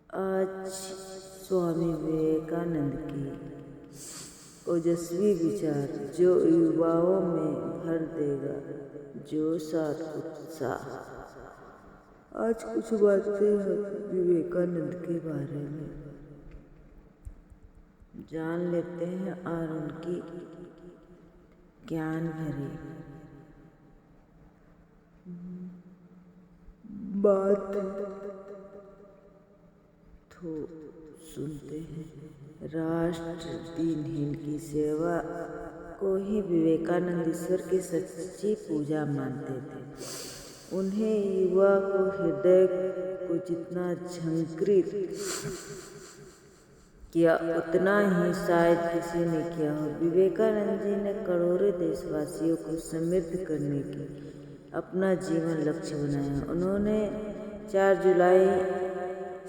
आज स्वामी विवेकानंद की ओजस्वी विचार जो युवाओं में भर देगा जोश और उत्साह। आज कुछ बातें हम विवेकानंद के बारे में जान लेते हैं और उनकी ज्ञान भरी बात तो सुनते हैं। राष्ट्र दिनहीन की सेवा को ही विवेकानंद ईश्वर की सच्ची पूजा मानते थे। उन्हें युवा को हृदय को जितना झंकृत किया उतना ही शायद किसी ने किया हो। विवेकानंद जी ने करोड़ों देशवासियों को समृद्ध करने की अपना जीवन लक्ष्य बनाया। उन्होंने 4 जुलाई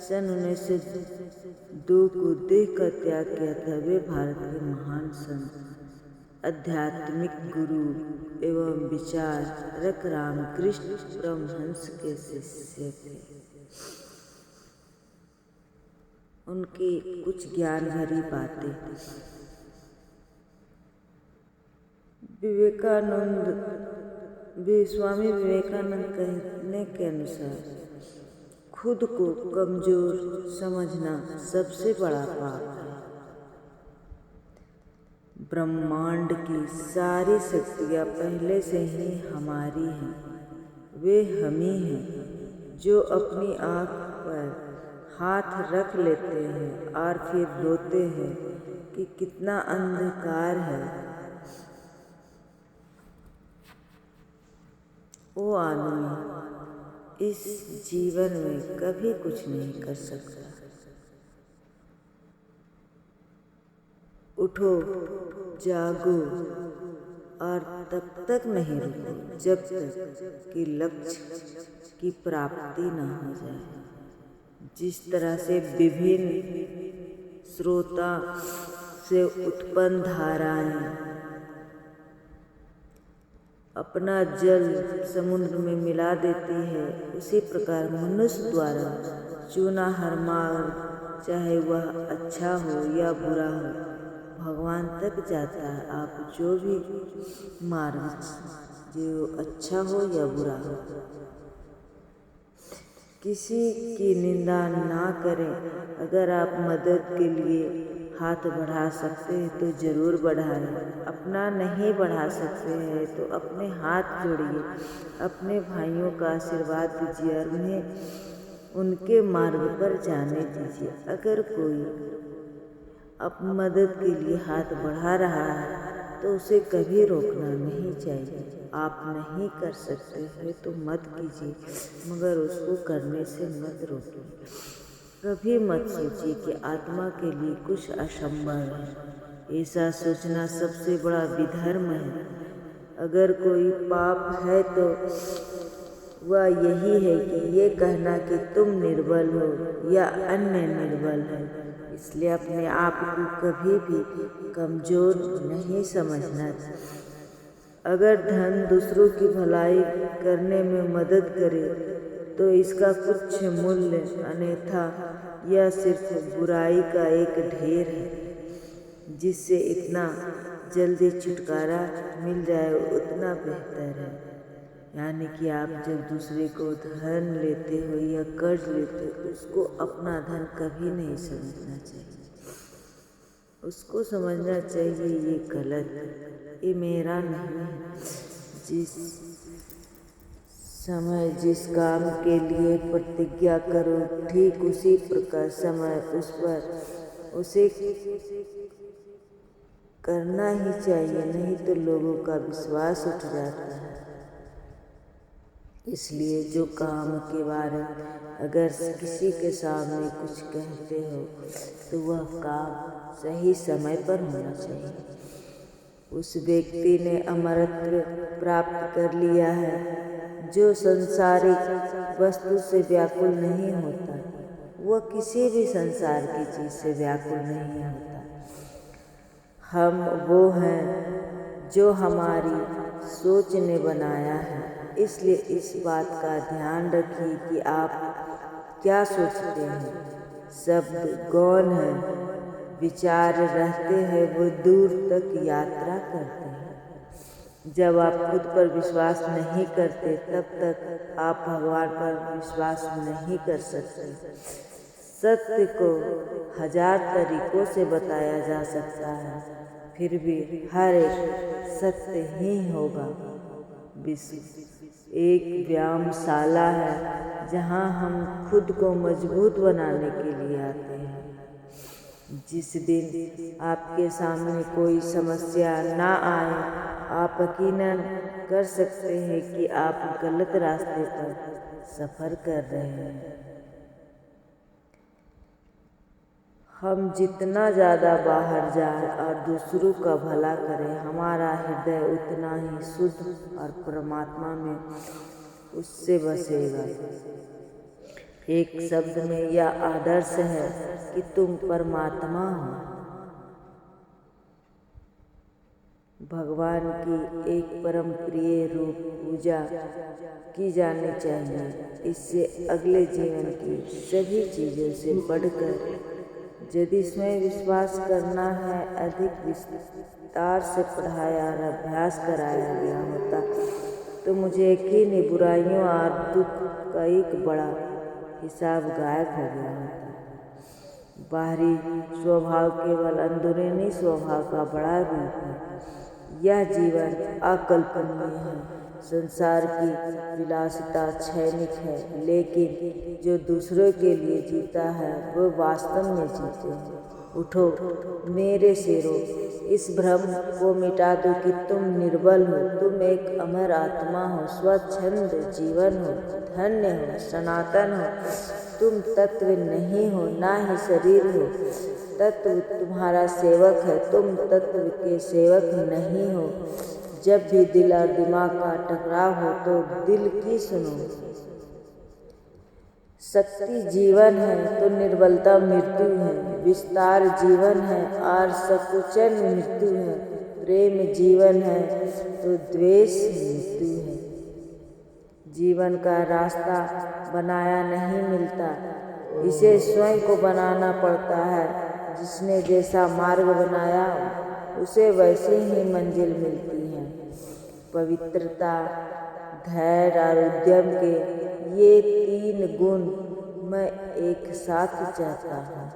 सन 1902 को देह का त्याग किया था। वे भारत के महान संत, आध्यात्मिक गुरु एवं विचारक रामकृष्ण परमहंस के शिष्य थे। उनकी कुछ ज्ञान भरी बातें। स्वामी विवेकानंद कहने के अनुसार खुद को कमजोर समझना सबसे बड़ा पाप है। ब्रह्मांड की सारी शक्तियाँ पहले से ही हमारी हैं। वे हम ही हैं जो अपनी आँख पर हाथ रख लेते हैं और फिर रोते हैं कि कितना अंधकार है। वो आदमी इस जीवन में कभी कुछ नहीं कर सकता। उठो, जागो और तब तक नहीं रुको जब तक कि लक्ष्य की प्राप्ति न हो जाए। जिस तरह से विभिन्न स्रोतों से उत्पन्न धाराएं अपना जल समुद्र में मिला देती है, उसी प्रकार मनुष्य द्वारा चुना हर मार्ग, चाहे वह अच्छा हो या बुरा हो, भगवान तक जाता है। आप जो भी मार्ग, जो अच्छा हो या बुरा हो, किसी की निंदा ना करें। अगर आप मदद के लिए हाथ बढ़ा सकते हैं तो जरूर बढ़ाएं। अपना नहीं बढ़ा सकते हैं तो अपने हाथ जोड़िए, अपने भाइयों का आशीर्वाद दीजिए और उन्हें उनके मार्ग पर जाने दीजिए। अगर कोई अब मदद के लिए हाथ बढ़ा रहा है तो उसे कभी रोकना नहीं चाहिए। आप नहीं कर सकते हैं तो मत कीजिए, मगर उसको करने से मत रोकिए। कभी मत सोचिए कि आत्मा के लिए कुछ असंभव है। ऐसा सोचना सबसे बड़ा विधर्म है। अगर कोई पाप है तो वह यही है कि ये कहना कि तुम निर्बल हो या अन्य निर्बल है। इसलिए अपने आप को कभी भी कमजोर नहीं समझना। अगर धन दूसरों की भलाई करने में मदद करे तो इसका कुछ मूल्य, अन्यथा यह सिर्फ बुराई का एक ढेर है जिससे इतना जल्दी छुटकारा मिल जाए उतना बेहतर है। यानी कि आप जब दूसरे को धन लेते हो या कर्ज लेते हो, उसको अपना धन कभी नहीं समझना चाहिए। उसको समझना चाहिए ये गलत है, ये मेरा नहीं है। जिस समय जिस काम के लिए प्रतिज्ञा करो, ठीक उसी प्रकार समय उस पर उसे करना ही चाहिए, नहीं तो लोगों का विश्वास उठ जाता है। इसलिए जो काम के बारे में अगर किसी के सामने कुछ कहते हो तो वह काम सही समय पर होना चाहिए। उस व्यक्ति ने अमरत्व प्राप्त कर लिया है जो संसारिक वस्तु से व्याकुल नहीं होता। वह किसी भी संसार की चीज से व्याकुल नहीं होता। हम वो हैं जो हमारी सोच ने बनाया है। इसलिए इस बात का ध्यान रखिए कि आप क्या सोचते हैं। शब्द गौण है, विचार रहते हैं वो दूर तक यात्रा करते हैं। जब आप खुद पर विश्वास नहीं करते तब तक आप भगवान पर विश्वास नहीं कर सकते। सत्य को 1000 तरीकों से बताया जा सकता है, फिर भी हर एक सत्य ही होगा। विश्व एक व्यायामशाला है जहाँ हम खुद को मजबूत बनाने के लिए आते हैं। जिस दिन आपके सामने कोई समस्या ना आए, आप यकीनन कर सकते हैं कि आप गलत रास्ते पर सफ़र कर रहे हैं। हम जितना ज़्यादा बाहर जाएं और दूसरों का भला करें, हमारा हृदय उतना ही शुद्ध और परमात्मा में उससे बसेगा। एक शब्द में यह आदर्श है कि तुम परमात्मा हो। भगवान की एक परम प्रिय रूप पूजा की जानी चाहिए। इससे अगले जीवन की सभी चीज़ों से बढ़कर यदि स्वयं विश्वास करना है, अधिक विस्तार से पढ़ाया और अभ्यास कराया गया होता तो मुझे यकीन है बुराइयों और दुख का एक बड़ा हिसाब गायब हो गया होता। बाहरी स्वभाव केवल अंदरूनी स्वभाव का बड़ा रूप है। यह जीवन अकल्पनीय है। संसार की विलासिता क्षणिक है, लेकिन जो दूसरों के लिए जीता है वो वास्तव में जीते हैं। उठो मेरे शेरों, इस भ्रम को मिटा दो कि तुम निर्बल हो। तुम एक अमर आत्मा हो, स्वच्छंद जीवन हो, धन्य हो, सनातन हो। तुम तत्व नहीं हो, ना ही शरीर हो। तत्व तुम्हारा सेवक है, तुम तत्व के सेवक नहीं हो। जब भी दिल और दिमाग का टकराव हो तो दिल की सुनो। शक्ति जीवन है तो निर्बलता मृत्यु है। विस्तार जीवन है और संकुचन मृत्यु है। प्रेम जीवन है तो द्वेष मृत्यु है। जीवन का रास्ता बनाया नहीं मिलता, इसे स्वयं को बनाना पड़ता है। जिसने जैसा मार्ग बनाया उसे वैसे ही मंजिल मिलती है। पवित्रता, धैर्य और उद्यम के ये 3 गुण मैं एक साथ चाहता हूँ।